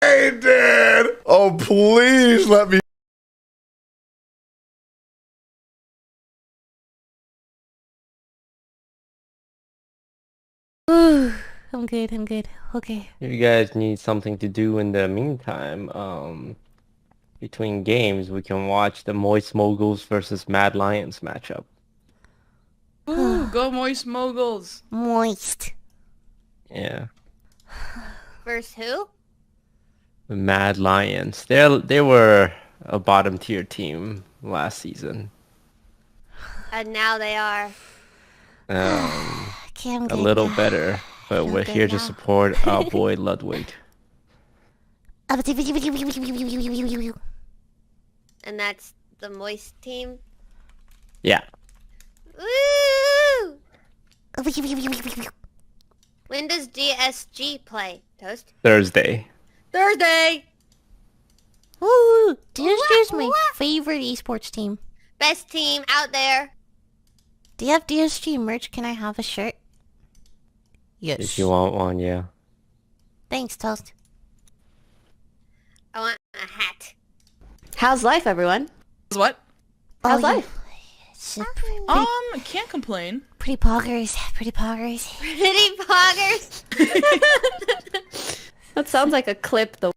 They did. Oh, please let me. Ooh, I'm good. Okay. If you guys need something to do in the meantime, between games, we can watch the Moist Moguls versus Mad Lions matchup. Ooh, go Moist Moguls. Moist. Yeah, Versus who? the Mad Lions. They were a bottom tier team last season. And now they are. Okay, I'm A good little now. better, I but feel we're good here to now. support our boy Ludwig. And that's the Moist team. Yeah, Woo! When does DSG play, Toast? Thursday. Thursday! Ooh, DSG is my favorite esports team. Best team out there. Do you have DSG merch? Can I have a shirt? If you Yes. want one, yeah. Thanks, Toast. I want a hat. How's life, everyone? What? How's Oh, yeah. life? It's Can't complain. pretty poggers. Pretty poggers. Pretty poggers. That sounds like a clip the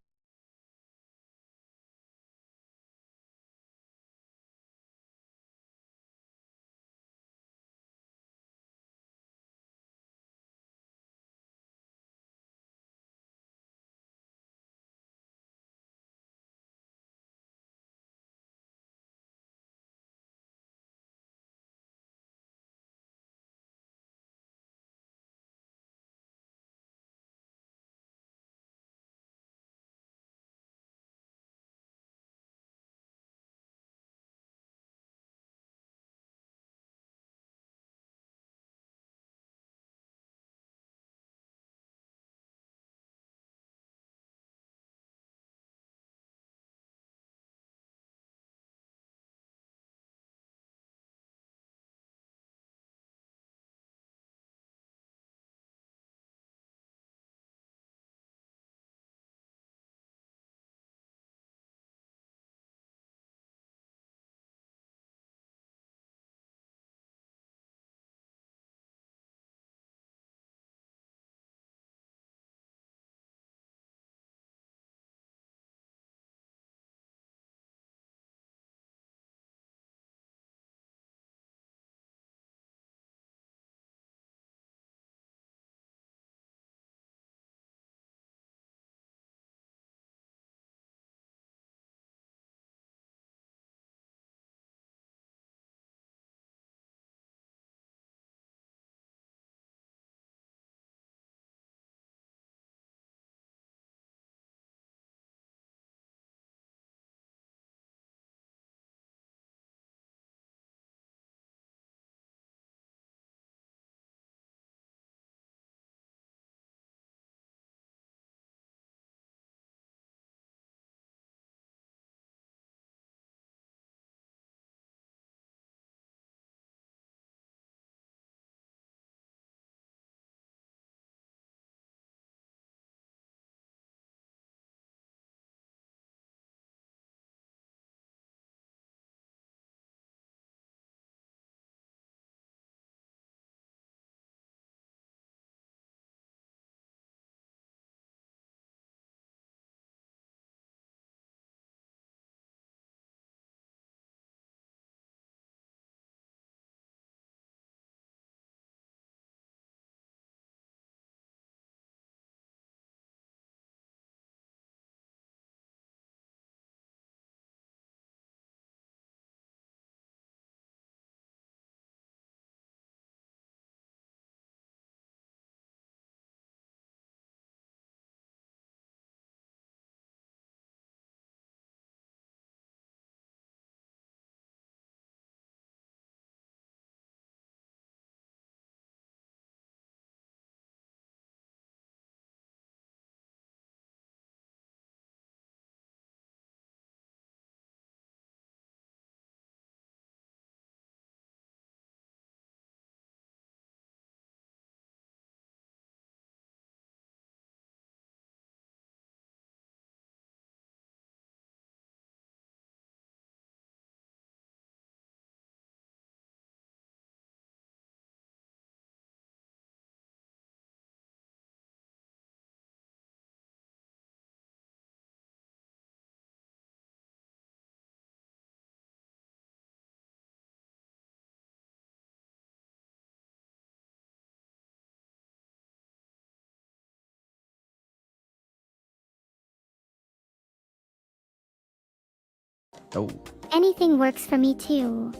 Oh, Anything works for me too.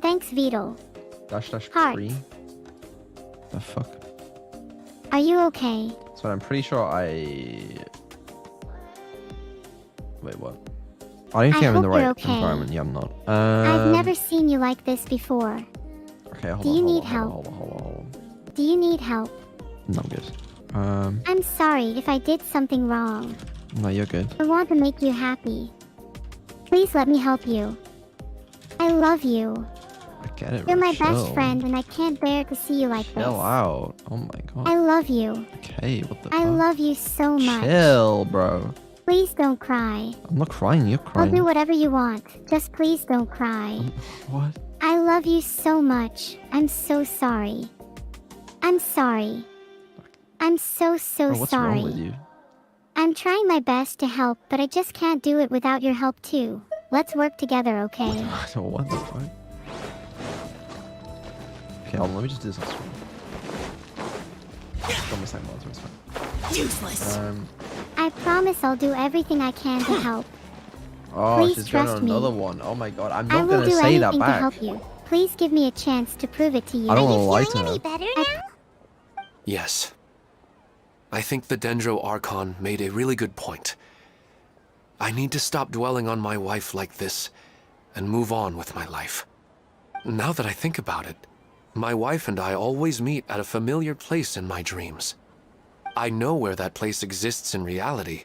Thanks, Beetle. dash Heart. tree. The fuck? Are you okay? So I'm pretty sure I... Wait, what? I don't think I'm in the hope you're right okay. environment. Yeah, I'm not. I've never seen you like this before. Okay, hold Do on, you hold need on, help? hold on, hold on, hold on. Do you need help? No, I'm good. I'm sorry if I did something wrong. No, you're good. I want to make you happy. Please let me help you. I love you. I get it. You're my Chill. best friend and I can't bear to see you like this. Chill out. Oh my god. I love you. Okay, what the I fuck? love you so much. Chill, bro. Please don't cry. I'm not crying, you're I'll crying. do whatever you want. Just please don't cry. What? I love you so much. I'm so sorry. I'm sorry. I'm so Bro, what's sorry. wrong with you? I'm trying my best to help, but I just can't do it without your help too. Let's work together, okay? What the fuck? Okay, hold on, let me just do this. Got my same monster, it's fine. Useless. I promise I'll do everything I can to help. Oh, Please she's going trust on me. another one. Oh my god, I'm I not will gonna do say that anything to back. help you. Please give me a chance to prove it to you. I don't want to lie Are you to feeling her. any better now? Yes. I think the Dendro Archon made a really good point. I need to stop dwelling on my wife like this and move on with my life. Now that I think about it, my wife and I always meet at a familiar place in my dreams. I know where that place exists in reality,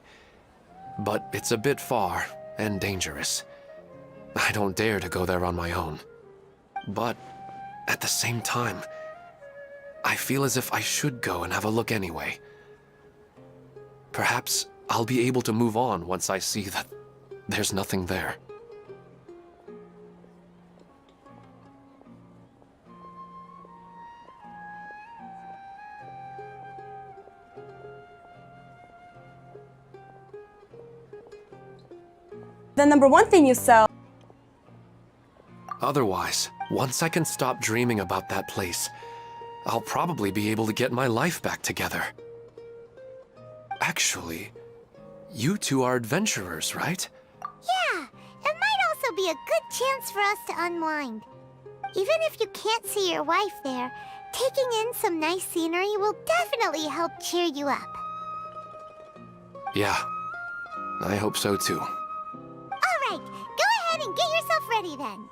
but it's a bit far and dangerous. I don't dare to go there on my own. But at the same time, I feel as if I should go and have a look anyway. Perhaps I'll be able to move on once I see that there's nothing there. The number one thing you sell. Otherwise, once I can stop dreaming about that place, I'll probably be able to get my life back together. Actually, you two are adventurers, right? Yeah, it might also be a good chance for us to unwind. Even if you can't see your wife there, taking in some nice scenery will definitely help cheer you up. Yeah, I hope so too. Alright, go ahead and get yourself ready then.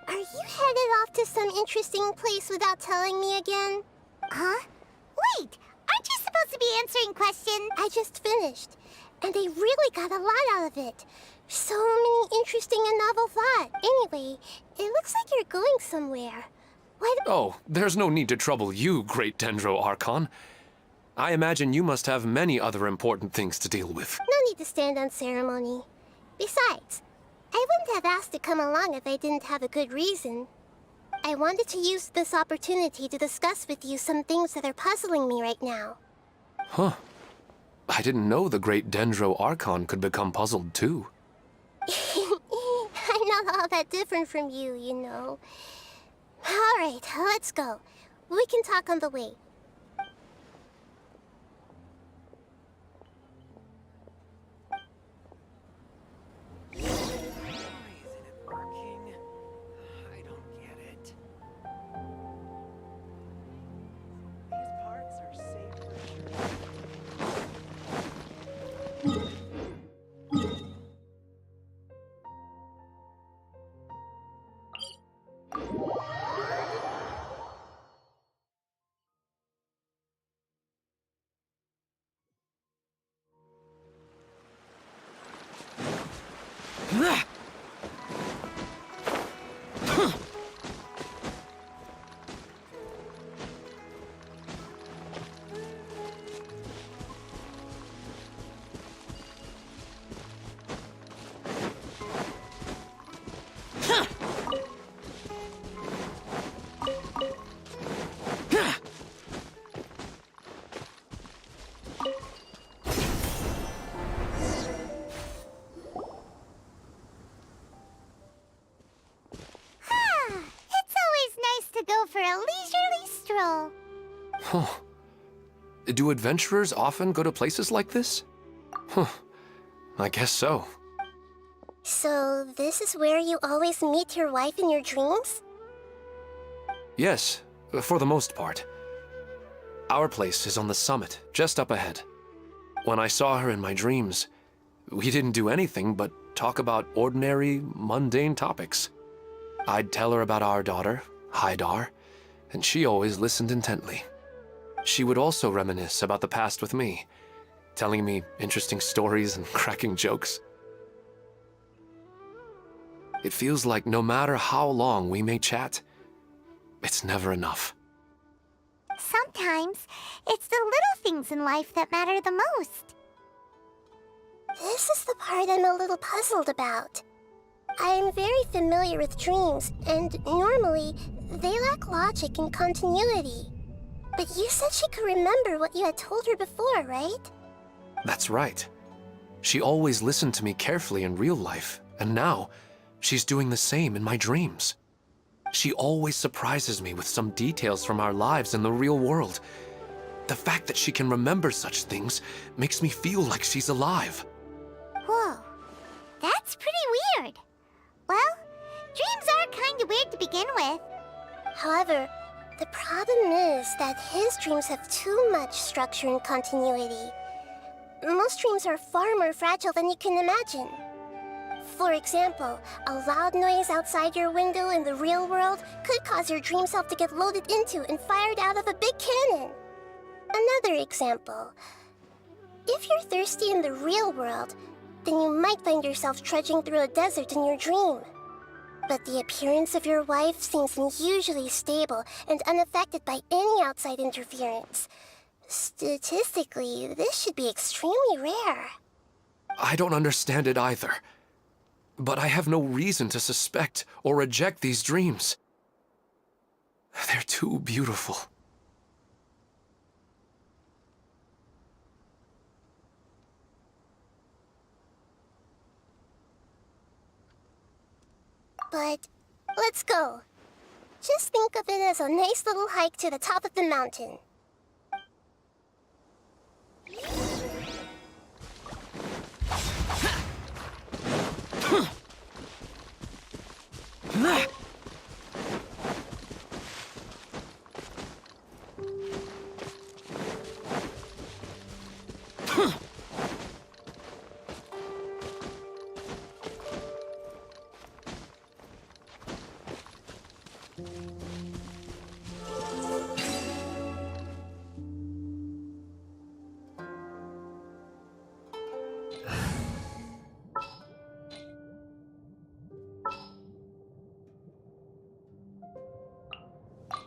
Are you headed off to some interesting place without telling me again? Huh? Wait, aren't you supposed to be answering questions? I just finished, and they really got a lot out of it. So many interesting and novel thoughts. Anyway, it looks like you're going somewhere. Why do- Oh, there's no need to trouble you, great Dendro Archon. I imagine you must have many other important things to deal with. No need to stand on ceremony. Besides, I wouldn't have asked to come along if I didn't have a good reason. I wanted to use this opportunity to discuss with you some things that are puzzling me right now. Huh. I didn't know the great Dendro Archon could become puzzled too. I'm not all that different from you, you know. Alright, let's go. We can talk on the way. go for a leisurely stroll. Huh. Do adventurers often go to places like this? Huh. I guess so. So, this is where you always meet your wife in your dreams? Yes, for the most part. Our place is on the summit, just up ahead. When I saw her in my dreams, we didn't do anything but talk about ordinary, mundane topics. I'd tell her about our daughter, Haidar, and she always listened intently. She would also reminisce about the past with me, telling me interesting stories and cracking jokes. It feels like no matter how long we may chat, it's never enough. Sometimes, it's the little things in life that matter the most. This is the part I'm a little puzzled about. I am very familiar with dreams, and normally, they lack logic and continuity. But you said she could remember what you had told her before, right? That's right. She always listened to me carefully in real life, and now, she's doing the same in my dreams. She always surprises me with some details from our lives in the real world. The fact that she can remember such things makes me feel like she's alive. Whoa, that's pretty weird. Well, dreams are kind of weird to begin with. However, the problem is that his dreams have too much structure and continuity. Most dreams are far more fragile than you can imagine. For example, a loud noise outside your window in the real world could cause your dream self to get loaded into and fired out of a big cannon. Another example. If you're thirsty in the real world, then you might find yourself trudging through a desert in your dream. But the appearance of your wife seems unusually stable and unaffected by any outside interference. Statistically, this should be extremely rare. I don't understand it either. But I have no reason to suspect or reject these dreams. They're too beautiful. But let's go. Just think of it as a nice little hike to the top of the mountain.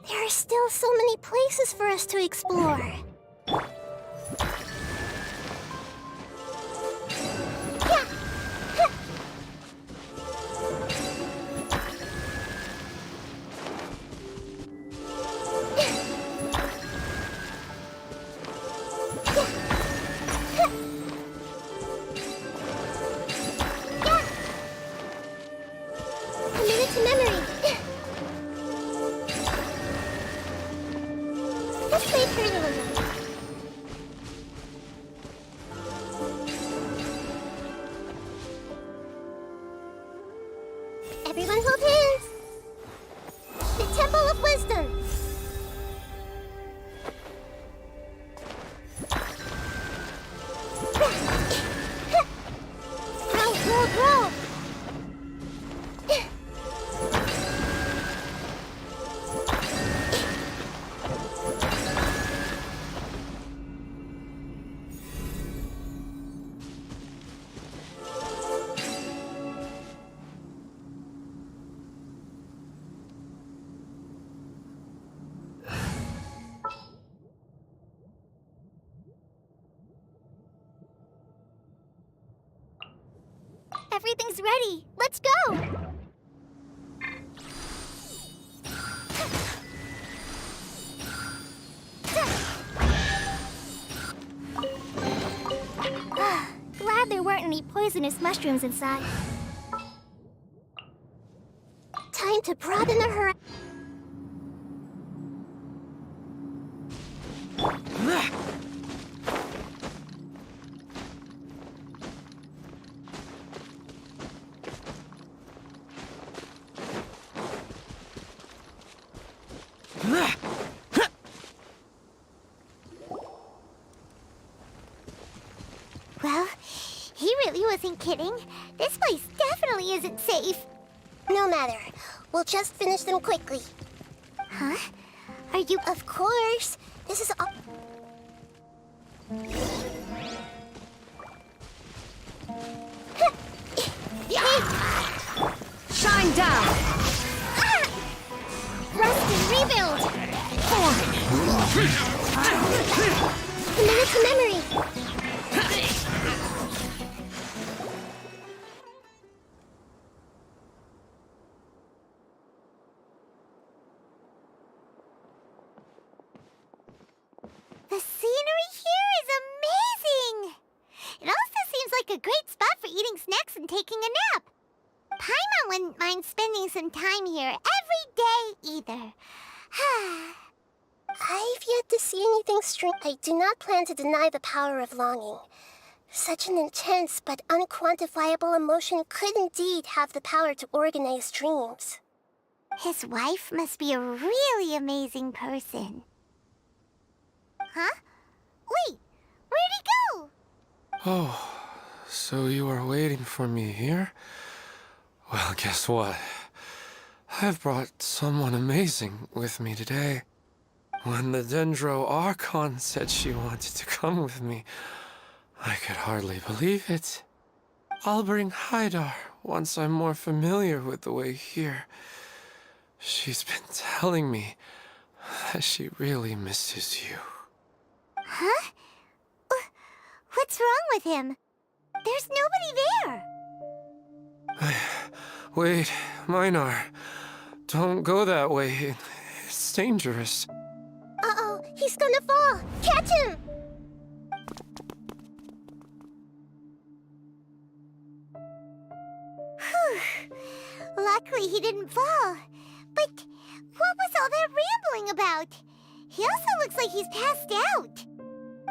There are still so many places for us to explore. Commit it to memory. Let's play turtle a little. Everyone hold hands. The Temple of Wisdom. Grow. Everything's ready. Let's go. Glad there weren't any poisonous mushrooms inside. Time to broaden the horizon. Well, he really wasn't kidding. This place definitely isn't safe. No matter. We'll just finish them quickly. Huh? Are you... Of course. This is all... Shine down! Rusty, rebuild! A minute to memory! The scenery here is amazing! It also seems like a great spot for eating snacks and taking a nap. Paimon wouldn't mind spending some time here every day either. I've yet to see anything strange. I do not plan to deny the power of longing. Such an intense but unquantifiable emotion could indeed have the power to organize dreams. His wife must be a really amazing person. Huh? Wait, where'd he go? Oh, so you are waiting for me here? Well, guess what? I've brought someone amazing with me today. When the Dendro Archon said she wanted to come with me, I could hardly believe it. I'll bring Haidar once I'm more familiar with the way here. She's been telling me that she really misses you. Huh? What's wrong with him? There's nobody there. Wait, Minar. Don't go that way. It's dangerous. Uh-oh, he's gonna fall. Catch him! Whew. Luckily he didn't fall. But what was all that rambling about? He also looks like he's passed out.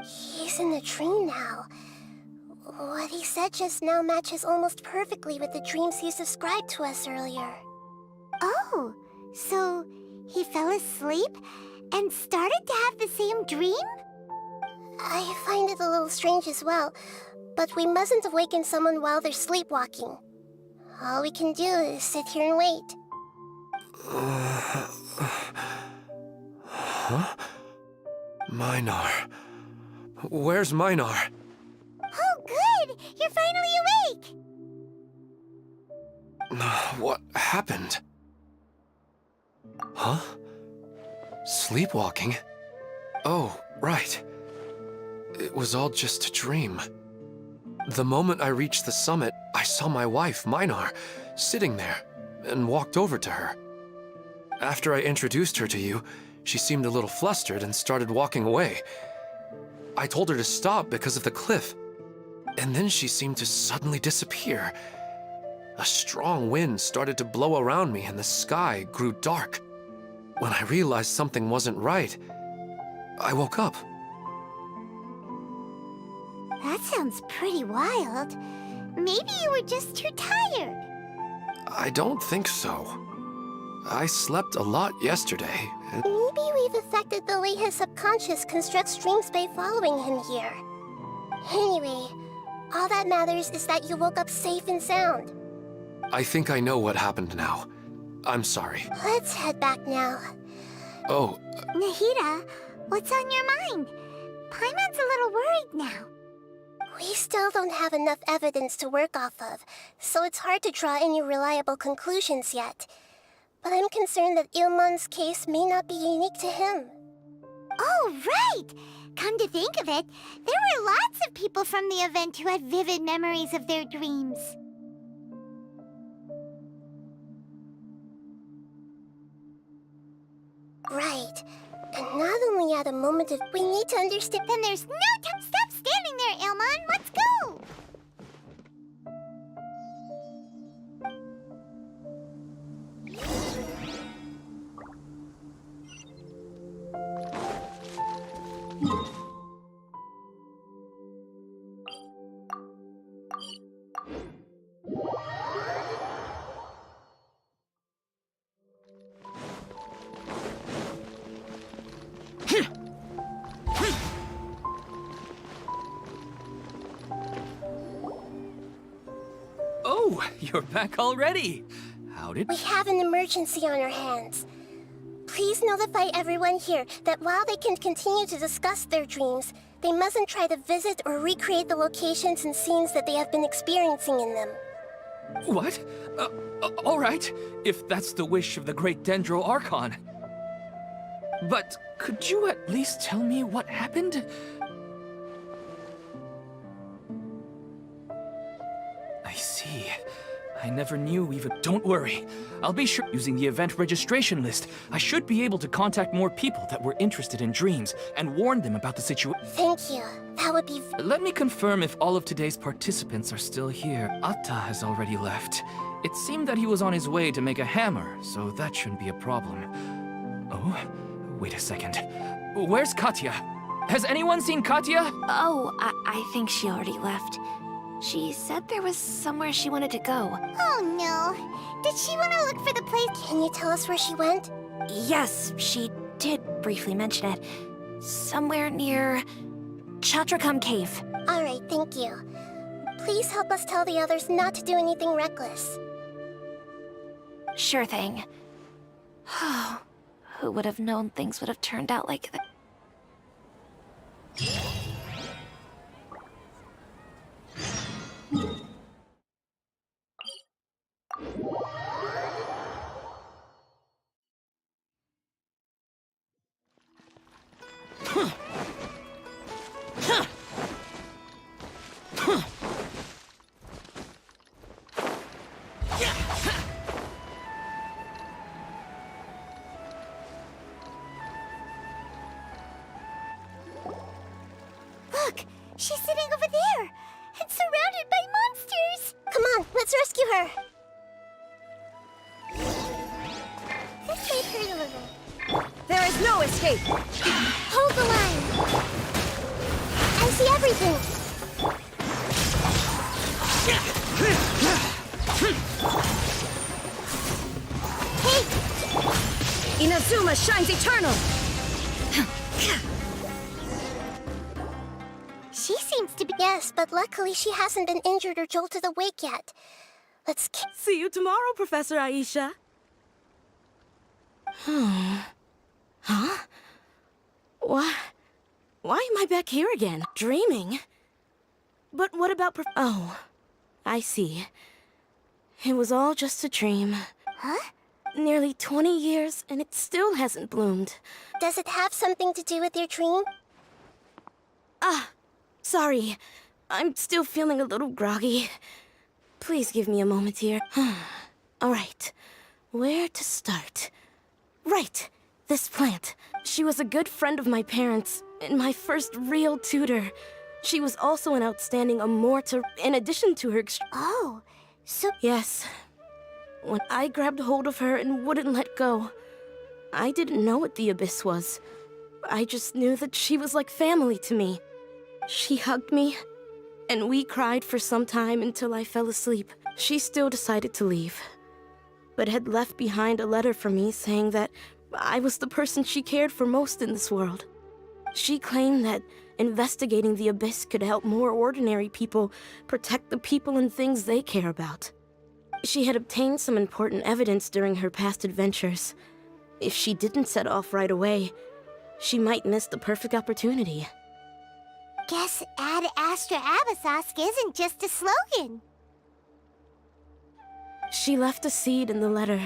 He's in a dream now. What he said just now matches almost perfectly with the dreams he's described to us earlier. Oh, so he fell asleep and started to have the same dream? I find it a little strange as well, but we mustn't awaken someone while they're sleepwalking. All we can do is sit here and wait. Huh? Minar. Where's Minar? Oh, good! You're finally awake! What happened? Huh? Sleepwalking? Oh, right. It was all just a dream. The moment I reached the summit, I saw my wife, Minar, sitting there, and walked over to her. After I introduced her to you, she seemed a little flustered and started walking away. I told her to stop because of the cliff, and then she seemed to suddenly disappear. A strong wind started to blow around me and the sky grew dark. When I realized something wasn't right, I woke up. That sounds pretty wild. Maybe you were just too tired. I don't think so. I slept a lot yesterday. Maybe we've affected the way his subconscious constructs dreams by following him here. Anyway, all that matters is that you woke up safe and sound. I think I know what happened now. I'm sorry. Let's head back now. Oh, Nahida, what's on your mind? Paimon's a little worried now. We still don't have enough evidence to work off of, so it's hard to draw any reliable conclusions yet. But I'm concerned that Ilmon's case may not be unique to him. Oh, right! Come to think of it, there were lots of people from the event who had vivid memories of their dreams. Right. And not only at a moment of... We need to understand... Then there's no time... Stop standing there, Ilmon! Let's go! You're back already. How did... We have an emergency on our hands. Please notify everyone here that while they can continue to discuss their dreams, they mustn't try to visit or recreate the locations and scenes that they have been experiencing in them. What? All right, if that's the wish of the great Dendro Archon. But could you at least tell me what happened? I see. I never knew even... Don't worry. I'll be sure using the event registration list. I should be able to contact more people that were interested in dreams and warn them about the situation. Thank you. That would be... Let me confirm if all of today's participants are still here. Atta has already left. It seemed that he was on his way to make a hammer, so that shouldn't be a problem. Oh, wait a second. Where's Katya? Has anyone seen Katya? Oh, I think she already left. She said there was somewhere she wanted to go. Oh no. Did she want to look for the place? Can you tell us where she went? Yes, she did briefly mention it. Somewhere near Chatrakam Cave. Alright, thank you. Please help us tell the others not to do anything reckless. Sure thing. Who would have known things would have turned out like that? Look! She's sitting over there! And surrounded by monsters! Come on, let's rescue her! This might hurt a little. There is no escape! Hold the line! I see everything! Hey! Inazuma shines eternal! She seems to be... Yes, but luckily she hasn't been injured or jolted awake yet. Let's... See you tomorrow, Professor Aisha. Huh? Why am I back here again? Dreaming? But what about Oh, I see. It was all just a dream. Huh? Nearly 20 years, and it still hasn't bloomed. Does it have something to do with your dream? Sorry. I'm still feeling a little groggy. Please give me a moment here. Alright. Where to start? Right. This plant. She was a good friend of my parents, and my first real tutor. She was also an outstanding Amorta in addition to her Oh, so... Yes. When I grabbed hold of her and wouldn't let go, I didn't know what the Abyss was. I just knew that she was like family to me. She hugged me, and we cried for some time until I fell asleep. She still decided to leave, but had left behind a letter for me saying that I was the person she cared for most in this world. She claimed that investigating the Abyss could help more ordinary people protect the people and things they care about. She had obtained some important evidence during her past adventures. If she didn't set off right away, she might miss the perfect opportunity. Guess Ad Astra Abyssosque isn't just a slogan. She left a seed in the letter,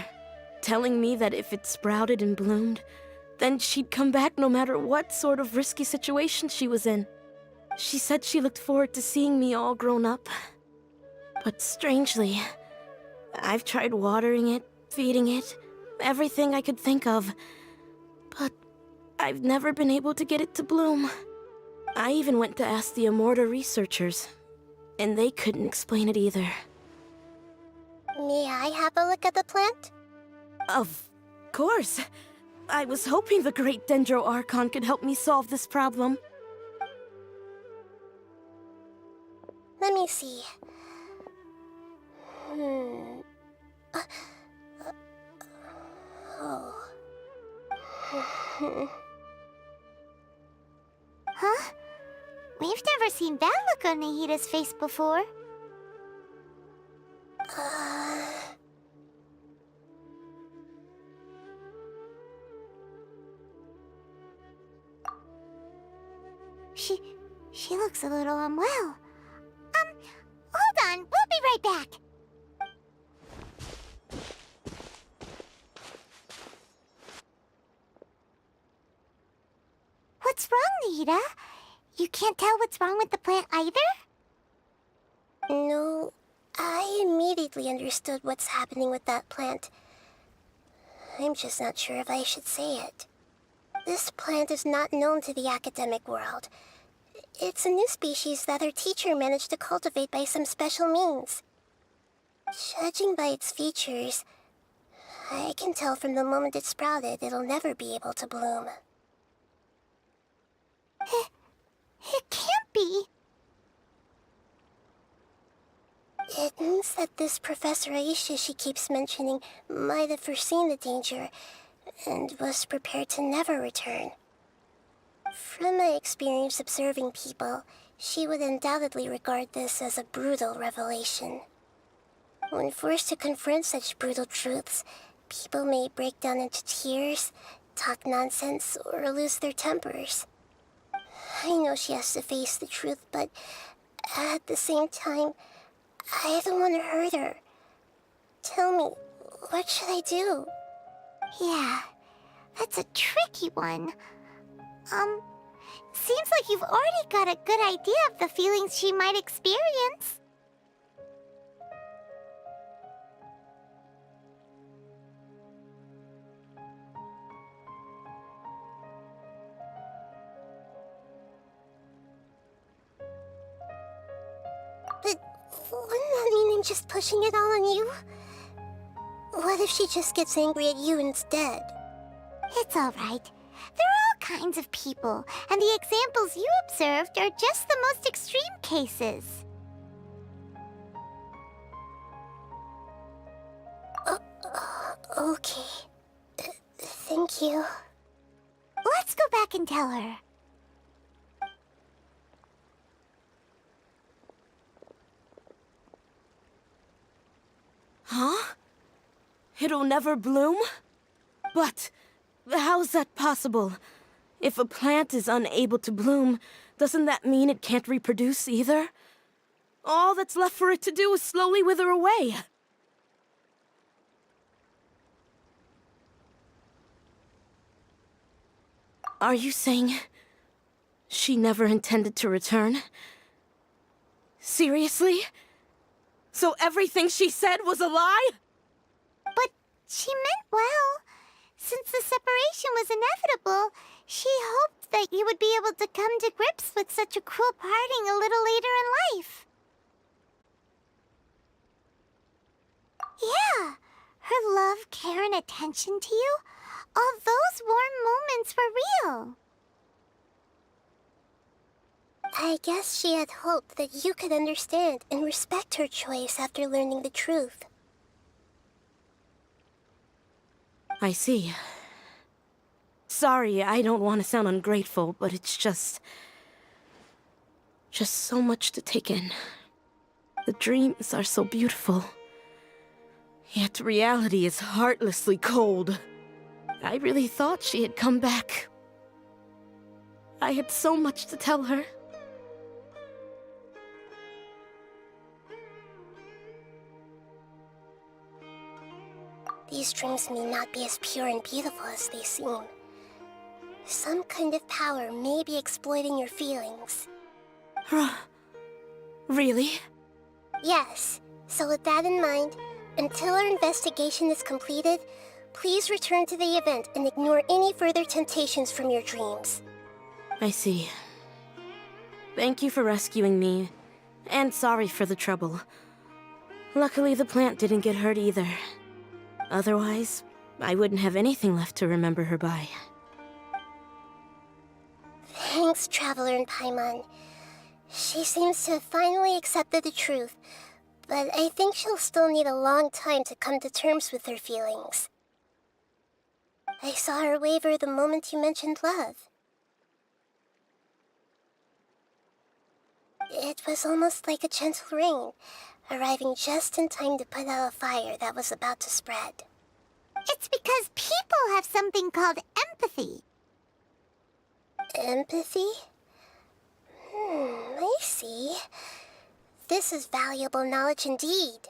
telling me that if it sprouted and bloomed, then she'd come back no matter what sort of risky situation she was in. She said she looked forward to seeing me all grown up. But strangely, I've tried watering it, feeding it, everything I could think of. But I've never been able to get it to bloom. I even went to ask the Amorta researchers, and they couldn't explain it either. May I have a look at the plant? Of course. I was hoping the great Dendro Archon could help me solve this problem. Let me see. Huh? We've never seen that look on Nahida's face before. She looks a little unwell. Hold on, we'll be right back. What's wrong, Nahida? You can't tell what's wrong with the plant either? No, I immediately understood what's happening with that plant. I'm just not sure if I should say it. This plant is not known to the academic world. It's a new species that our teacher managed to cultivate by some special means. Judging by its features, I can tell from the moment it sprouted it'll never be able to bloom. It can't be. It means that this Professor Aisha she keeps mentioning might have foreseen the danger and was prepared to never return. From my experience observing people, she would undoubtedly regard this as a brutal revelation. When forced to confront such brutal truths, people may break down into tears, talk nonsense, or lose their tempers. I know she has to face the truth, but at the same time, I don't want to hurt her. Tell me, what should I do? Yeah, that's a tricky one. Seems like you've already got a good idea of the feelings she might experience. But wouldn't that mean I'm just pushing it all on you? What if she just gets angry at you instead? It's alright. There are all kinds of people, and the examples you observed are just the most extreme cases. Okay. Thank you. Let's go back and tell her. Huh? It'll never bloom? But how's that possible? If a plant is unable to bloom, doesn't that mean it can't reproduce either? All that's left for it to do is slowly wither away. Are you saying she never intended to return? Seriously? So everything she said was a lie? But she meant well. Since the separation was inevitable, she hoped that you would be able to come to grips with such a cruel parting a little later in life. Yeah, her love, care, and attention to you, all those warm moments were real. I guess she had hoped that you could understand and respect her choice after learning the truth. I see. Sorry, I don't want to sound ungrateful, but it's just so much to take in. The dreams are so beautiful. Yet reality is heartlessly cold. I really thought she had come back. I had so much to tell her. These dreams may not be as pure and beautiful as they seem. Some kind of power may be exploiting your feelings. Really? Yes. So with that in mind, until our investigation is completed, please return to the event and ignore any further temptations from your dreams. I see. Thank you for rescuing me, and sorry for the trouble. Luckily, the plant didn't get hurt either. Otherwise, I wouldn't have anything left to remember her by. Thanks, Traveler and Paimon. She seems to have finally accepted the truth, but I think she'll still need a long time to come to terms with her feelings. I saw her waver the moment you mentioned love. It was almost like a gentle rain, arriving just in time to put out a fire that was about to spread. It's because people have something called empathy. Empathy? I see. This is valuable knowledge indeed.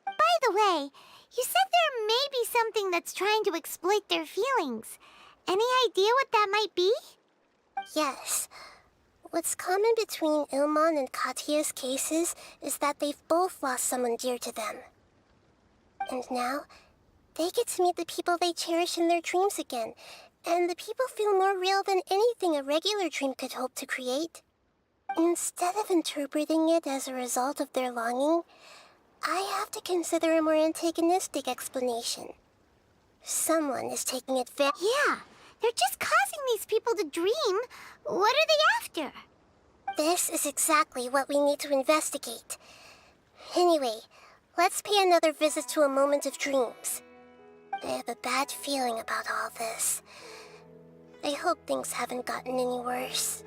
By the way, you said there may be something that's trying to exploit their feelings. Any idea what that might be? Yes. What's common between Ilmon and Katya's cases is that they've both lost someone dear to them. And now, they get to meet the people they cherish in their dreams again, and the people feel more real than anything a regular dream could hope to create. Instead of interpreting it as a result of their longing, I have to consider a more antagonistic explanation. Someone is taking advantage. Yeah, they're just causing these people to dream. What are they after? This is exactly what we need to investigate. Anyway, let's pay another visit to a moment of dreams. I have a bad feeling about all this. I hope things haven't gotten any worse.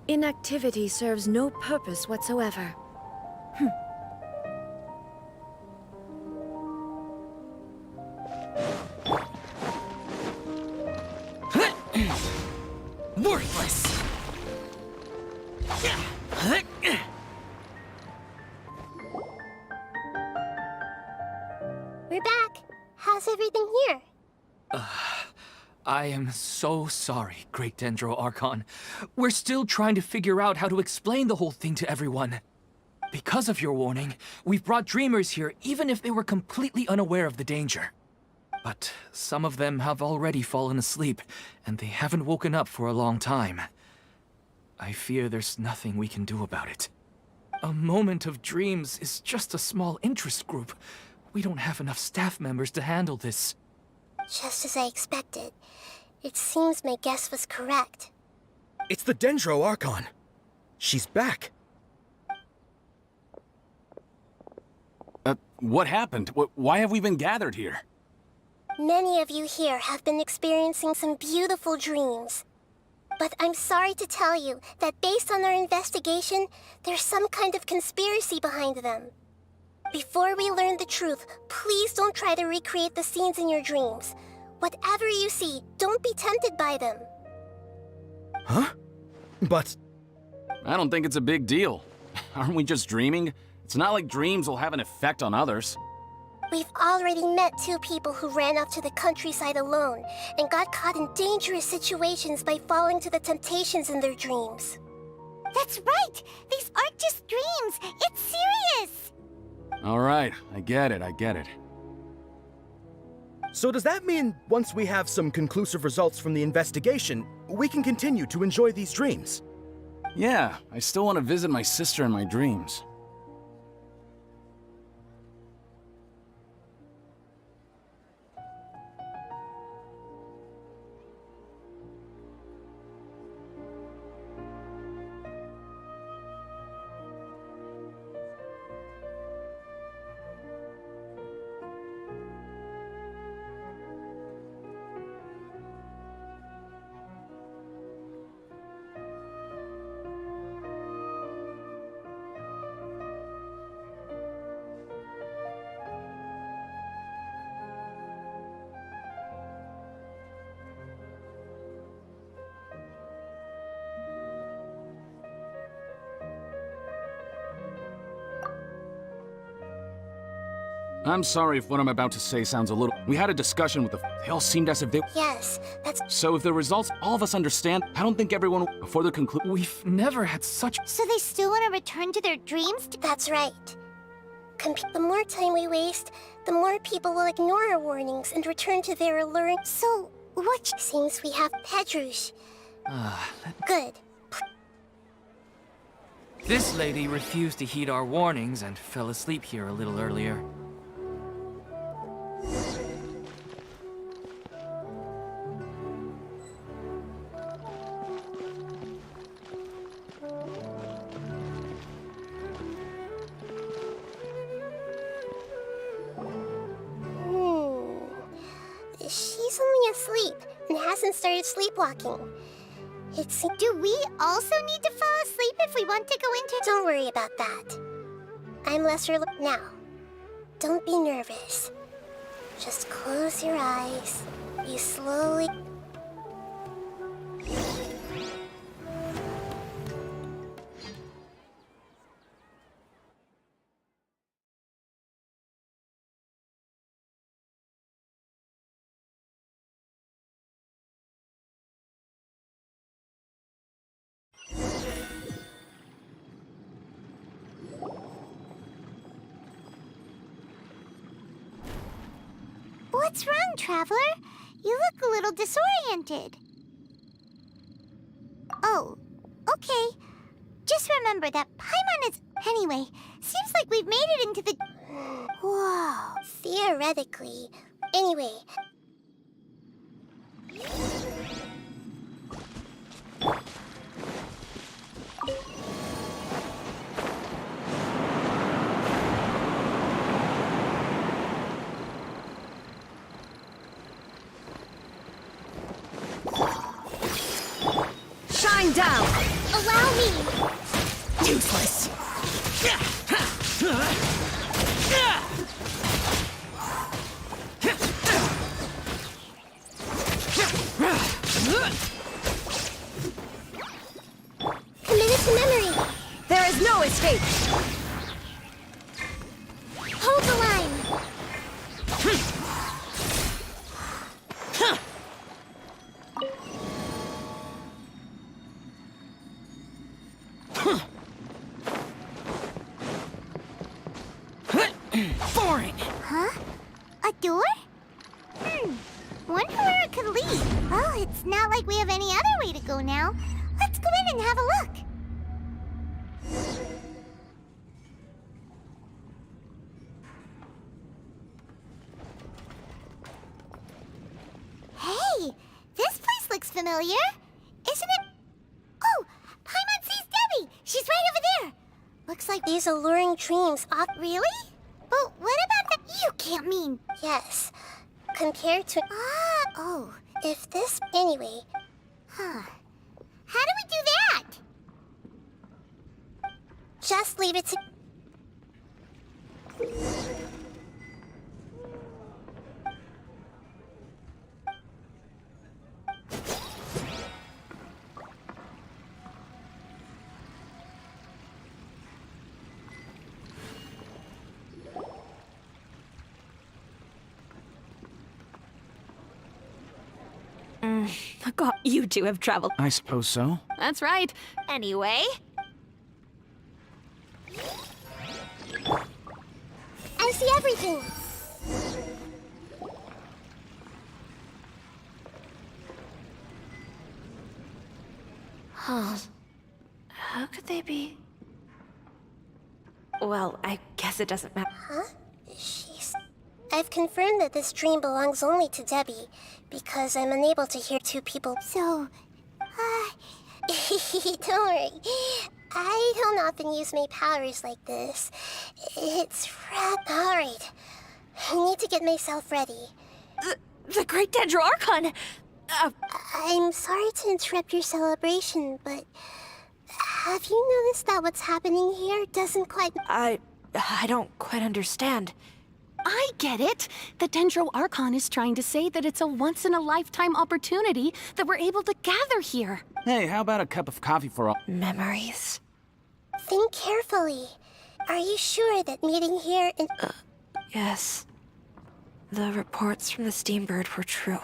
Inactivity serves no purpose whatsoever. Worthless! We're back. How's everything here? I am so sorry, Great Dendro Archon. We're still trying to figure out how to explain the whole thing to everyone. Because of your warning, we've brought dreamers here even if they were completely unaware of the danger. But some of them have already fallen asleep, and they haven't woken up for a long time. I fear there's nothing we can do about it. A moment of dreams is just a small interest group. We don't have enough staff members to handle this. Just as I expected. It seems my guess was correct. It's the Dendro Archon. She's back. What happened? Why have we been gathered here? Many of you here have been experiencing some beautiful dreams. But I'm sorry to tell you that based on our investigation, there's some kind of conspiracy behind them. Before we learn the truth, please don't try to recreate the scenes in your dreams. Whatever you see, don't be tempted by them. Huh? But... I don't think it's a big deal. Aren't we just dreaming? It's not like dreams will have an effect on others. We've already met 2 people who ran off to the countryside alone and got caught in dangerous situations by falling to the temptations in their dreams. That's right! These aren't just dreams! It's serious! All right, I get it. So does that mean once we have some conclusive results from the investigation, we can continue to enjoy these dreams? Yeah, I still want to visit my sister in my dreams. I'm sorry if what I'm about to say sounds a little... We had a discussion with the... They all seemed as if they... Yes, that's... So if the results all of us understand, I don't think everyone... Before the conclude... We've never had such... So they still want to return to their dreams? That's right. The more time we waste, the more people will ignore our warnings and return to their alluring... So, what... Seems we have Pedrouche. Good. This lady refused to heed our warnings and fell asleep here a little earlier. She's only asleep and hasn't started sleepwalking. Do we also need to fall asleep if we want to go into... Don't worry about that. I'm lesser now. Don't be nervous. Just close your eyes. You slowly... What's wrong, Traveler? You look a little disoriented. Oh, okay. Just remember that Paimon is... Anyway, seems like we've made it into the... Whoa. Theoretically. Anyway... Shine down! Allow me! Useless! Committed to memory! There is no escape! Hold the line! Boring! Huh? A door? Wonder where it could lead. Well, it's not like we have any other way to go now. Let's go in and have a look. Hey, this place looks familiar. Isn't it? Oh, Paimon sees Debbie. She's right over there. Looks like these alluring dreams off... Really? But what about the... You can't mean... Yes. Compared to... oh. If this... Anyway. Huh. How do we do that? Just leave it to... God, you two have traveled. I suppose so. That's right. Anyway... I see everything. Huh. How could they be? Well, I guess it doesn't matter. Huh? I've confirmed that this dream belongs only to Debbie, because I'm unable to hear two people. So, don't worry. I don't often use my powers like this. It's alright. I need to get myself ready. The Great Dendro Archon! I'm sorry to interrupt your celebration, but have you noticed that what's happening here doesn't quite... I don't quite understand. I get it! The Dendro Archon is trying to say that it's a once-in-a-lifetime opportunity that we're able to gather here. Hey, how about a cup of coffee for all? Memories? Think carefully. Are you sure that meeting here in... Yes. The reports from the Steambird were true.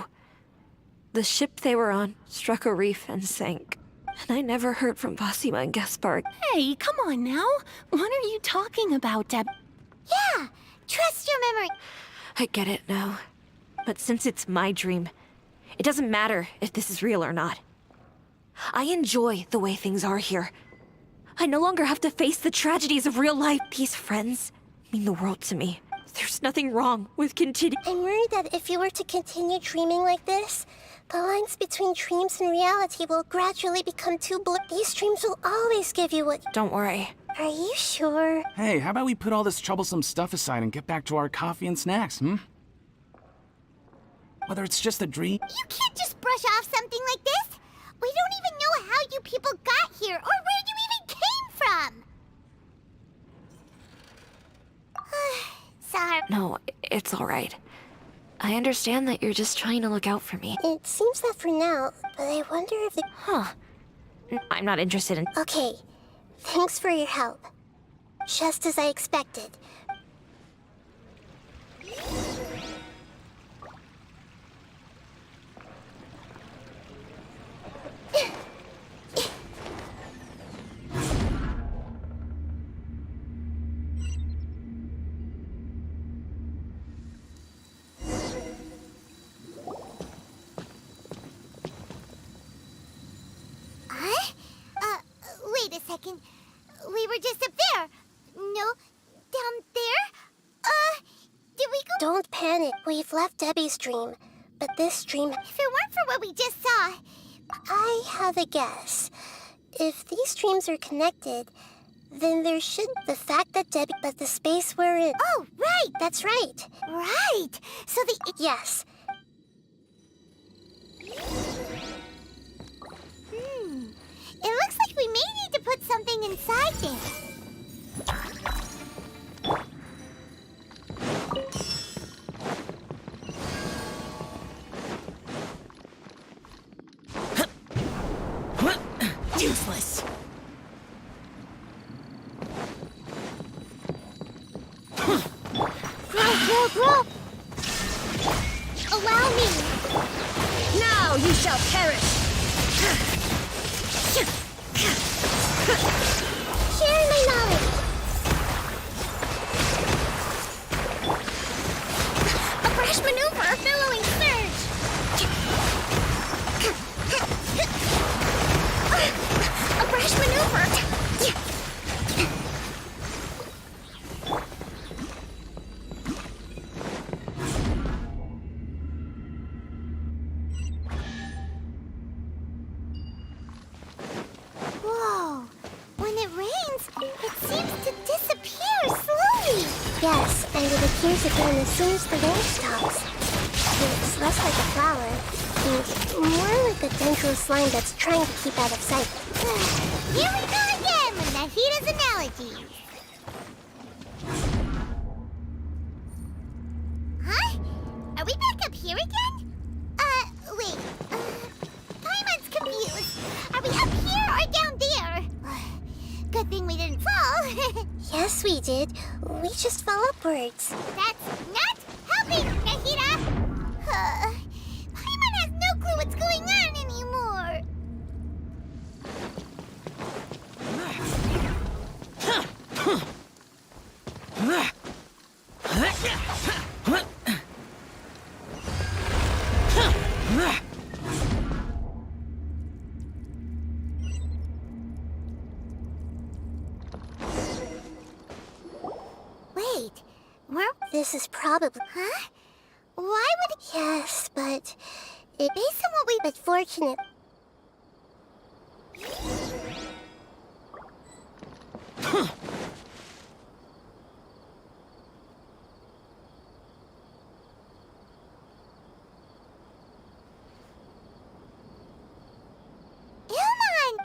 The ship they were on struck a reef and sank. And I never heard from Basima and Gaspard. Hey, come on now. What are you talking about, Deb? Yeah, trust your memory. I get it now. But since it's my dream, it doesn't matter if this is real or not. I enjoy the way things are here. I no longer have to face the tragedies of real life. These friends mean the world to me. There's nothing wrong with continuing. I'm worried that if you were to continue dreaming like this, the lines between dreams and reality will gradually become too blurred. These dreams will always give you what... Don't worry. Are you sure? Hey, how about we put all this troublesome stuff aside and get back to our coffee and snacks, hmm? Whether it's just a dream... You can't just brush off something like this. We don't even know how you people got here or where you even came from. Sorry. No, it's all right. I understand that you're just trying to look out for me. It seems that for now, but I wonder if the... Huh. I'm not interested in... Okay. Thanks for your help. Just as I expected. Wait a second. We were just up there. No, down there? Did we go? Don't panic. We've left Debbie's dream. But this dream... If it weren't for what we just saw... I have a guess. If these dreams are connected, then there should... The fact that Debbie... But the space we're in... Oh, right! That's right. Right! So the... Yes. It looks like we may need to put something inside there. Useless. Grow. Allow me. Now you shall perish. Share my knowledge. A fresh maneuver, billowing surge. A fresh maneuver. Whoa. When it rains, it seems to disappear slowly. Yes, and it appears again as soon as the rain stops. It's less like a flower, and more like a dendril slime that's trying to keep out of sight. Here we go again with Nahida's analogies. Huh? Are we back up here again? Wait. Paimon's confused. Are we up here or down there? Good thing we didn't fall. Yes, we did. We just fell upwards. That's not helping, Nahida! Paimon has no clue what's going on anymore. Wait, this is probably... Huh? Why would... Yes, but... Based on what we... But fortunate...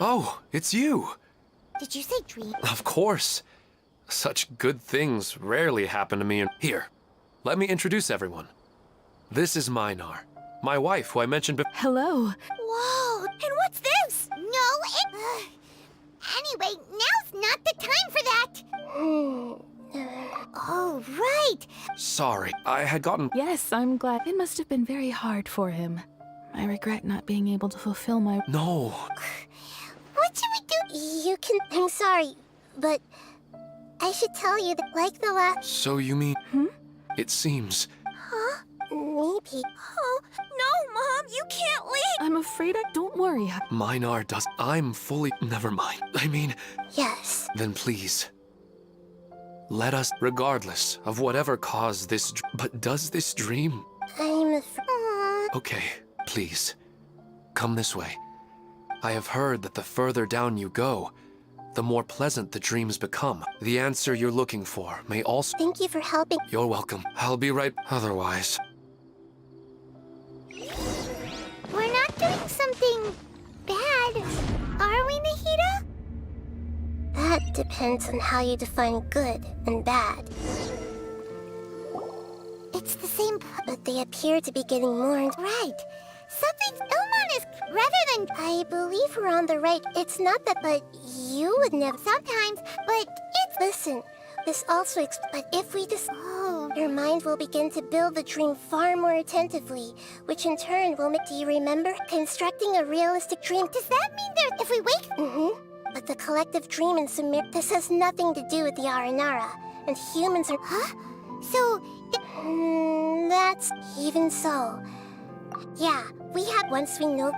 Oh, it's you. Did you say dream? Of course. Such good things rarely happen to me. Here, let me introduce everyone. This is Minar, my wife, who I mentioned before. Hello. Whoa, and what's this? No, anyway, now's not the time for that. Oh, right! Sorry, I had gotten... Yes, I'm glad. It must have been very hard for him. I regret not being able to fulfill my... No. What should we do? You can... I'm sorry, but I should tell you that like the last... So you mean... It seems... Huh? Maybe. Oh, no, Mom, you can't leave! I'm afraid I... Don't worry. Minar does... I'm fully... Never mind. I mean... Yes. Then please... Let us, regardless of whatever caused this... But does this dream... I'm afraid... Okay, please. Come this way. I have heard that the further down you go, the more pleasant the dreams become. The answer you're looking for may also... Thank you for helping. You're welcome. I'll be right otherwise. We're not doing something bad, are we, Nahida? That depends on how you define good and bad. It's the same, but they appear to be getting more and... Right. Something Ilmon is... Rather than... I believe we're on the right... It's not that, but you would never... Sometimes, but it's... Listen, this also... But if we just... Oh, your mind will begin to build the dream far more attentively, which in turn will make... Do you remember? Constructing a realistic dream. Does that mean that if we wake... Mm-hmm. But the collective dream in Sumir... This has nothing to do with the Aranara, and humans are... Huh? So... that's... Even so... Yeah, we have... Once we know...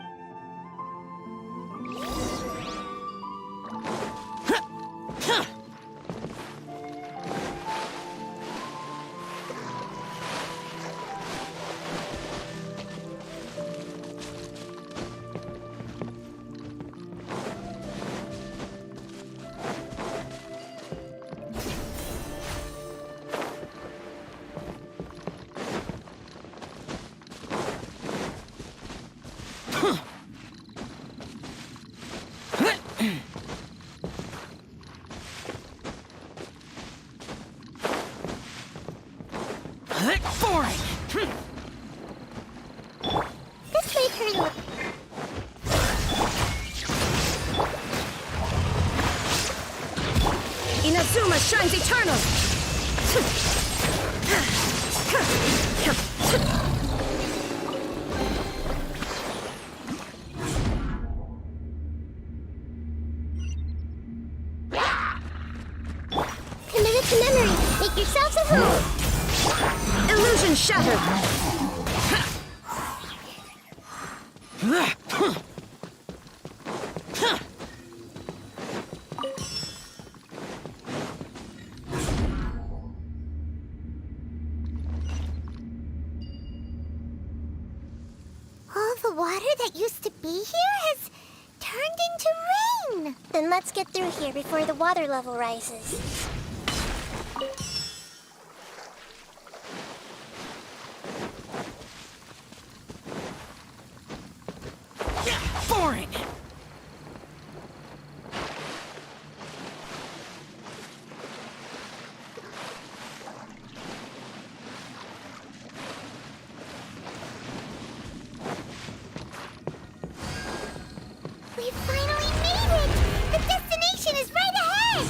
This made her look... Inazuma shines eternal! Committed to memory. Make yourselves at home. Illusion shattered! All the water that used to be here has turned into rain. Then let's get through here before the water level rises. Boring! We finally made it! The destination is right ahead!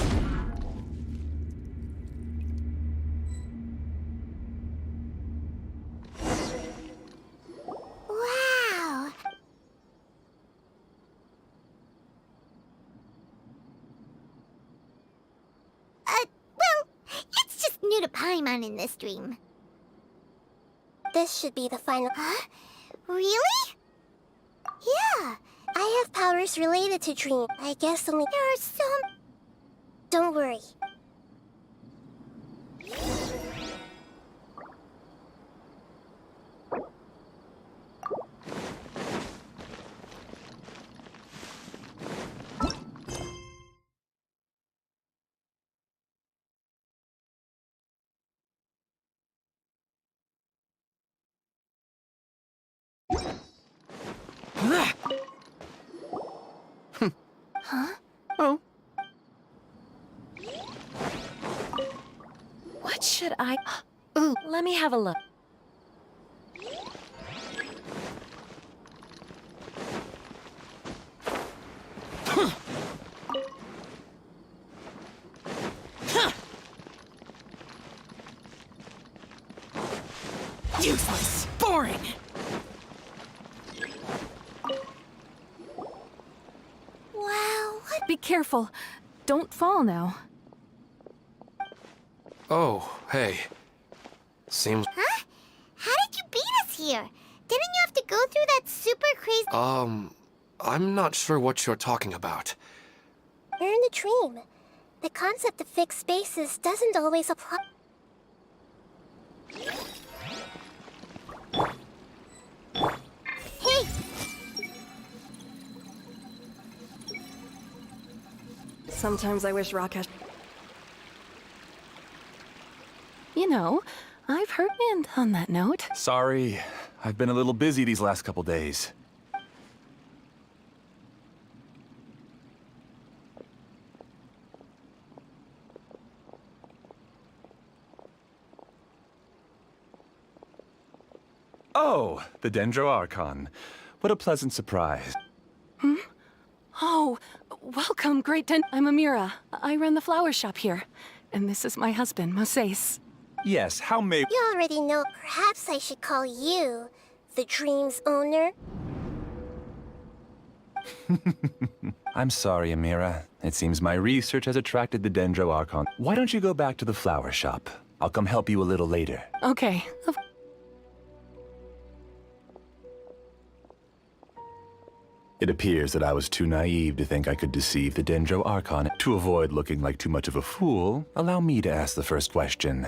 Wow! Well, it's just new to Paimon in this dream. This should be the final... Huh? Really? Yeah, I have powers related to dream. I guess only... There are some... Don't worry. Huh? Oh. What should I... Ooh, let me have a look. Useless. Boring. Wow, what? Be careful. Don't fall now. Oh, hey. Seems... Huh? How did you beat us here? Didn't you have to go through that super crazy... I'm not sure what you're talking about. You're in a dream. The concept of fixed spaces doesn't always apply. Hey! Sometimes I wish Rakesh... You know, I've heard... And on that note... Sorry, I've been a little busy these last couple days. Oh, the Dendro Archon. What a pleasant surprise. Hmm? Oh, welcome, Great Den... I'm Amira. I run the flower shop here. And this is my husband, Moses. Yes, how may... You already know. Perhaps I should call you the dream's owner? I'm sorry, Amira. It seems my research has attracted the Dendro Archon. Why don't you go back to the flower shop? I'll come help you a little later. Okay. It appears that I was too naive to think I could deceive the Dendro Archon. To avoid looking like too much of a fool, allow me to ask the first question.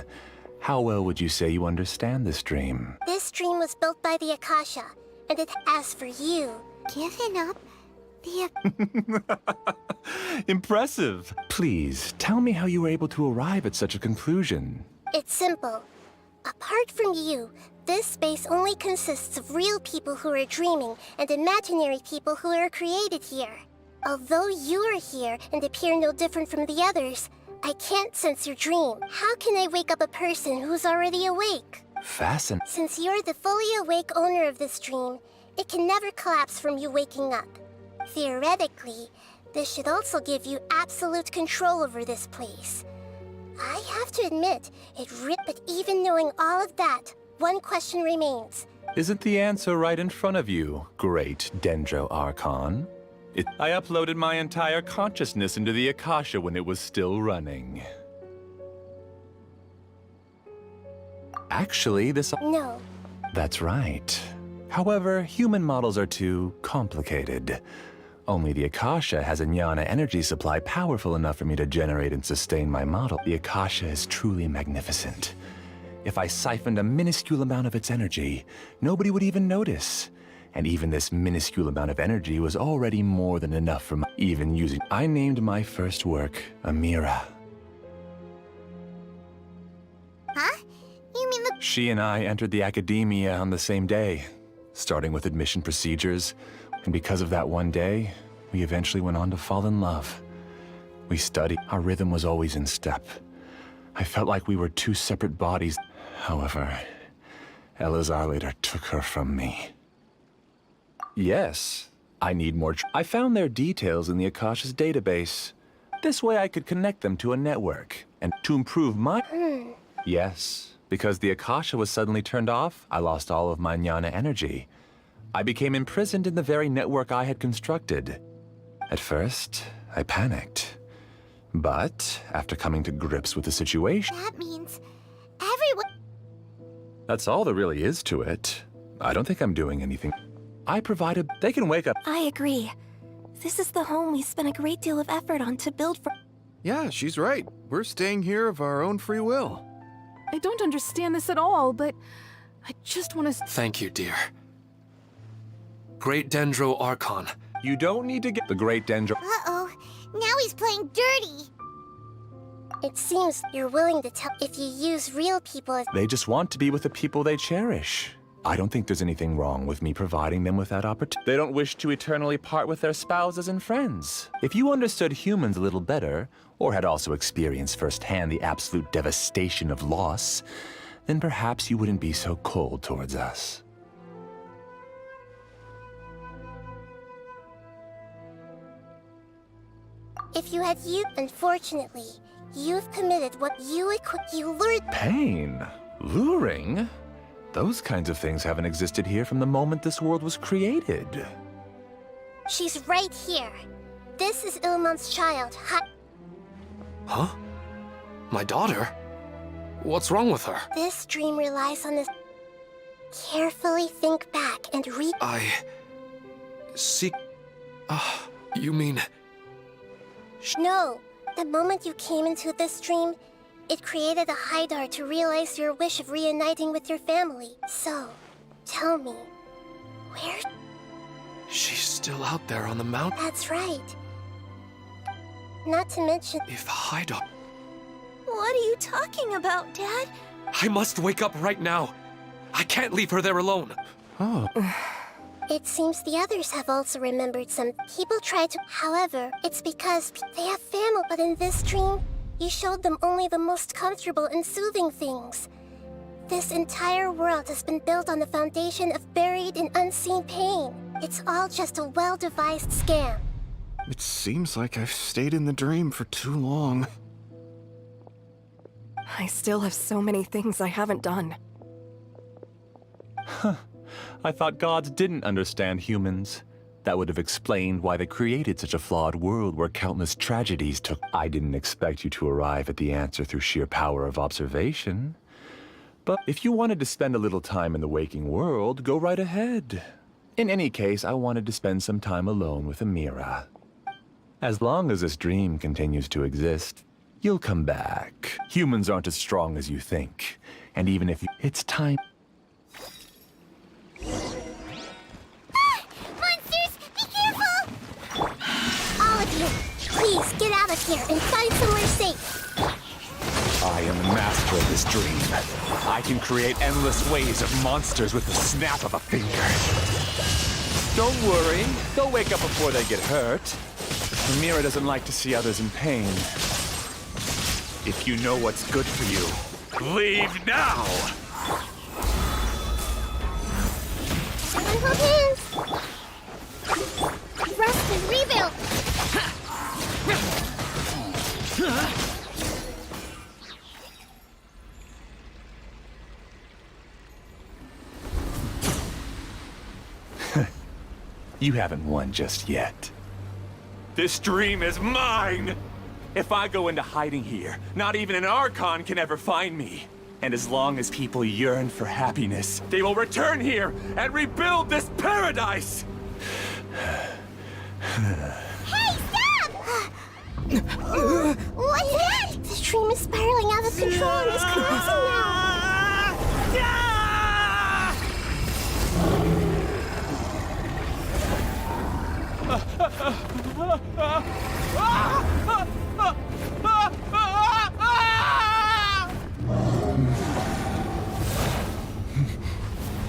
How well would you say you understand this dream? This dream was built by the Akasha, and it asks for you. Given up the... Impressive! Please, tell me how you were able to arrive at such a conclusion. It's simple. Apart from you, this space only consists of real people who are dreaming and imaginary people who are created here. Although you are here and appear no different from the others, I can't sense your dream. How can I wake up a person who's already awake? Fascinating. Since you're the fully awake owner of this dream, it can never collapse from you waking up. Theoretically, this should also give you absolute control over this place. I have to admit, but even knowing all of that, one question remains. Isn't the answer right in front of you, great Dendro Archon? I uploaded my entire consciousness into the Akasha when it was still running. Actually, this... No. That's right. However, human models are too complicated. Only the Akasha has a jnana energy supply powerful enough for me to generate and sustain my model. The Akasha is truly magnificent. If I siphoned a minuscule amount of its energy, nobody would even notice. And even this minuscule amount of energy was already more than enough for even using. I named my first work Amira. Huh? You mean the... She and I entered the academia on the same day, starting with admission procedures. And because of that one day, we eventually went on to fall in love. We studied. Our rhythm was always in step. I felt like we were two separate bodies. However, Elazar later took her from me. Yes, I need more. I found their details in the Akasha's database. This way I could connect them to a network. And to improve my... Yes, because the Akasha was suddenly turned off, I lost all of my jnana energy. I became imprisoned in the very network I had constructed. At first, I panicked. But after coming to grips with the situation... That means everyone... That's all there really is to it. I don't think I'm doing anything. I provided... They can wake up... I agree. This is the home we spent a great deal of effort on to build for... Yeah, she's right. We're staying here of our own free will. I don't understand this at all, but I just want to... Thank you, dear. Great Dendro Archon. You don't need to get the Great Dendro... Uh-oh. Now he's playing dirty. It seems you're willing to tell if you use real people as... They just want to be with the people they cherish. I don't think there's anything wrong with me providing them with that opportunity. They don't wish to eternally part with their spouses and friends. If you understood humans a little better, or had also experienced firsthand the absolute devastation of loss, then perhaps you wouldn't be so cold towards us. If you had unfortunately, you've committed what you lured... Pain? Luring? Those kinds of things haven't existed here from the moment this world was created. She's right here. This is Ilmon's child. Huh? My daughter? What's wrong with her? This dream relies on this. Carefully think back and read. See... you mean... No. The moment you came into this dream, it created a Haidar to realize your wish of reuniting with your family. So, tell me, where... She's still out there on the mountain? That's right. Not to mention... If Haidar... What are you talking about, Dad? I must wake up right now. I can't leave her there alone. Oh. It seems the others have also remembered some. People try to... However, it's because they have family. But in this dream, you showed them only the most comfortable and soothing things. This entire world has been built on the foundation of buried and unseen pain. It's all just a well-devised scam. It seems like I've stayed in the dream for too long. I still have so many things I haven't done. Huh. I thought gods didn't understand humans. That would have explained why they created such a flawed world where countless tragedies took. I didn't expect you to arrive at the answer through sheer power of observation. But if you wanted to spend a little time in the waking world, go right ahead. In any case, I wanted to spend some time alone with Amira. As long as this dream continues to exist, you'll come back. Humans aren't as strong as you think. And even if it's time... Monsters, be careful! All of you, please get out of here and find somewhere safe. I am the master of this dream. I can create endless waves of monsters with the snap of a finger. Don't worry, they'll wake up before they get hurt. Amira doesn't like to see others in pain. If you know what's good for you, leave now! Hold hands! Rest and rebuild! You haven't won just yet. This dream is mine! If I go into hiding here, not even an Archon can ever find me. And as long as people yearn for happiness, they will return here and rebuild this paradise! Hey, stop! What's that? This dream is spiraling out of control and is collapsing now.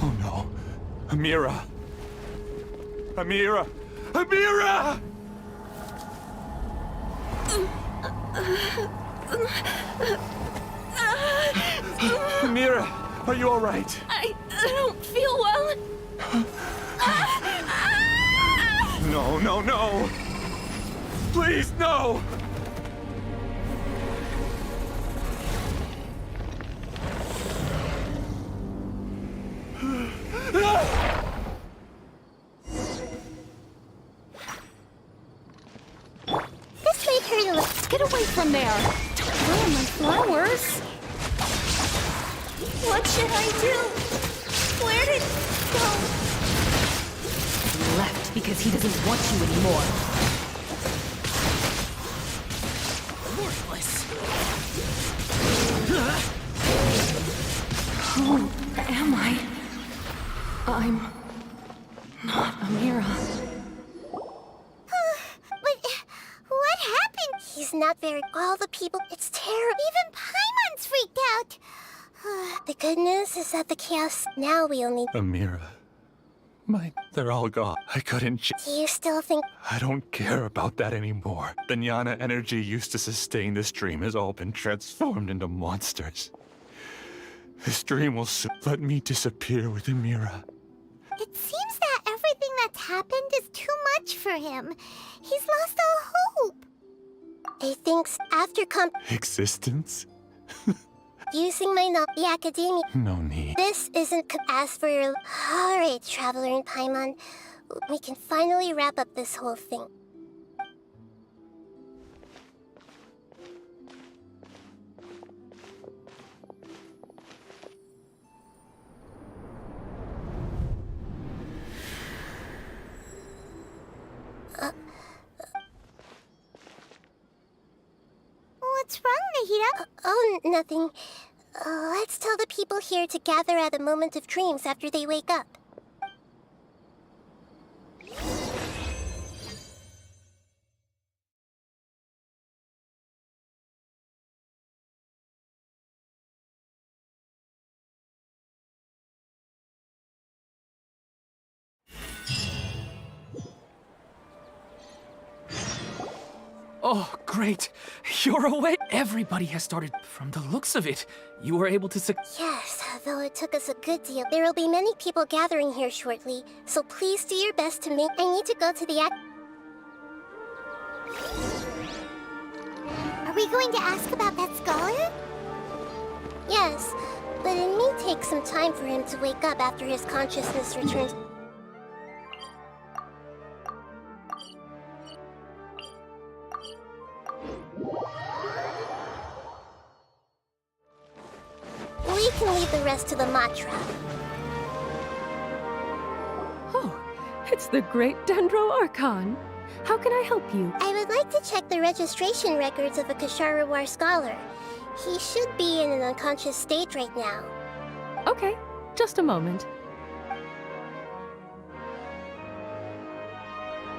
Oh no. Amira! Amira! Amira! Amira, are you all right? I don't feel well. No, no, no! Please, no! This made her to look. Get away from there! Don't ruin my flowers! What should I do? Where did it go? He left because he doesn't want you anymore. Worthless. Who am I? I'm not Amira. But what happened? He's not very... All the people... It's terrible. Even Paimon's freaked out. The good news is that the chaos... Now we only... Amira. They're all gone. I couldn't... Do you still think... I don't care about that anymore. The jnana energy used to sustain this dream has all been transformed into monsters. This dream will soon let me disappear with Amira. It seems that everything that's happened is too much for him. He's lost all hope. He thinks after Existence? using my the academia... No need. This isn't as for your... Alright, Traveler and Paimon. We can finally wrap up this whole thing. What's wrong, Nahida? Oh, nothing. Let's tell the people here to gather at a moment of dreams after they wake up. Oh, great. You're awake. Everybody has started. From the looks of it, you were able to Yes, though it took us a good deal. There will be many people gathering here shortly, so please do your best to make... I need to go to the Are we going to ask about that scholar? Yes, but it may take some time for him to wake up after his consciousness returns. We can leave the rest to the Matra. Oh, it's the great Dendro Archon. How can I help you? I would like to check the registration records of a Kasharawar scholar. He should be in an unconscious state right now. Okay, just a moment.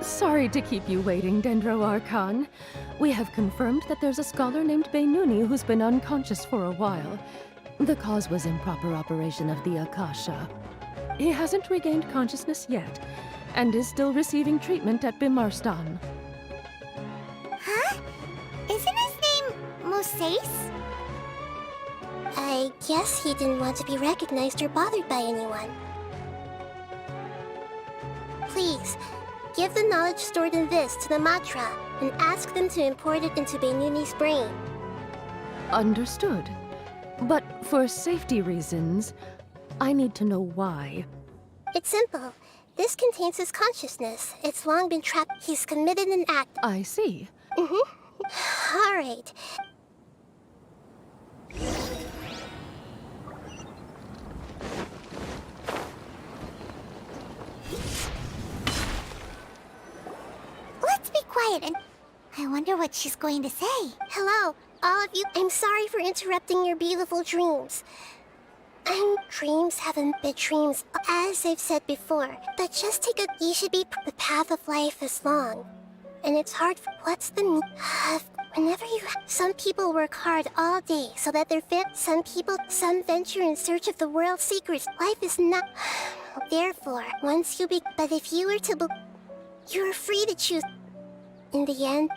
Sorry to keep you waiting, Dendro Archon. We have confirmed that there's a scholar named Beinuni who's been unconscious for a while. The cause was improper operation of the Akasha. He hasn't regained consciousness yet, and is still receiving treatment at Bimarstan. Huh? Isn't his name Moses? I guess he didn't want to be recognized or bothered by anyone. Please, give the knowledge stored in this to the Matra, and ask them to import it into Beinuni's brain. Understood. But for safety reasons, I need to know why. It's simple. This contains his consciousness. It's long been trapped. He's committed an act. I see. All right. Let's be quiet and... I wonder what she's going to say. Hello, all of you. I'm sorry for interrupting your beautiful dreams. Dreams haven't been dreams, as I've said before. But just take a... You should be... The path of life is long. And it's hard... What's the... Whenever you... Some people work hard all day so that they're fit. Some venture in search of the world's secrets. Life is not... Therefore, once you be... But if you were to... You're free to choose. In the end...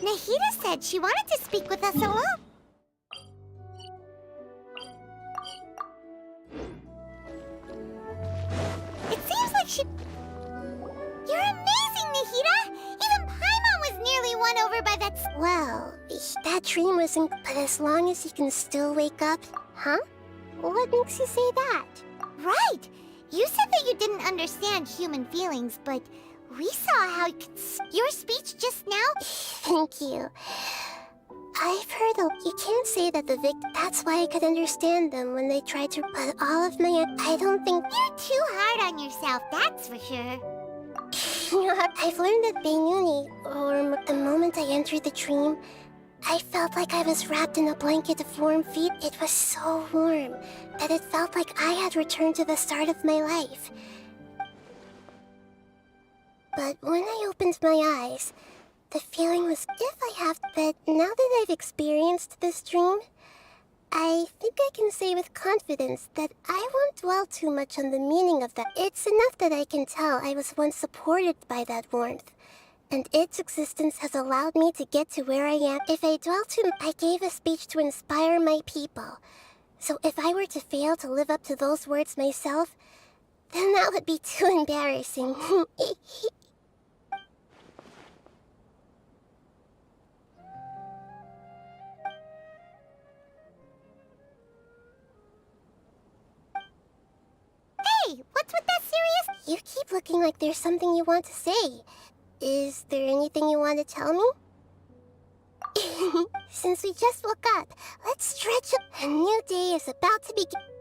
Nahida said she wanted to speak with us alone. It seems like she... You're amazing, Nahida! Even Paimon was nearly won over by that... Well, that dream wasn't... But as long as you can still wake up... Huh? What makes you say that? Right! You said that you didn't understand human feelings, but... We saw how you could... Your speech just now? Thank you. I've heard you can't say that the that's why I could understand them when they tried to... But all of my... I don't think... You're too hard on yourself, that's for sure. I've learned that Beinuni, or the moment I entered the dream, I felt like I was wrapped in a blanket of warm feet. It was so warm that it felt like I had returned to the start of my life. But when I opened my eyes, the feeling was if I have... But now that I've experienced this dream, I think I can say with confidence that I won't dwell too much on the meaning of that. It's enough that I can tell I was once supported by that warmth, and its existence has allowed me to get to where I am. If I dwell too much, I gave a speech to inspire my people. So if I were to fail to live up to those words myself, then that would be too embarrassing. You keep looking like there's something you want to say. Is there anything you want to tell me? Since we just woke up, let's stretch up. A new day is about to begin.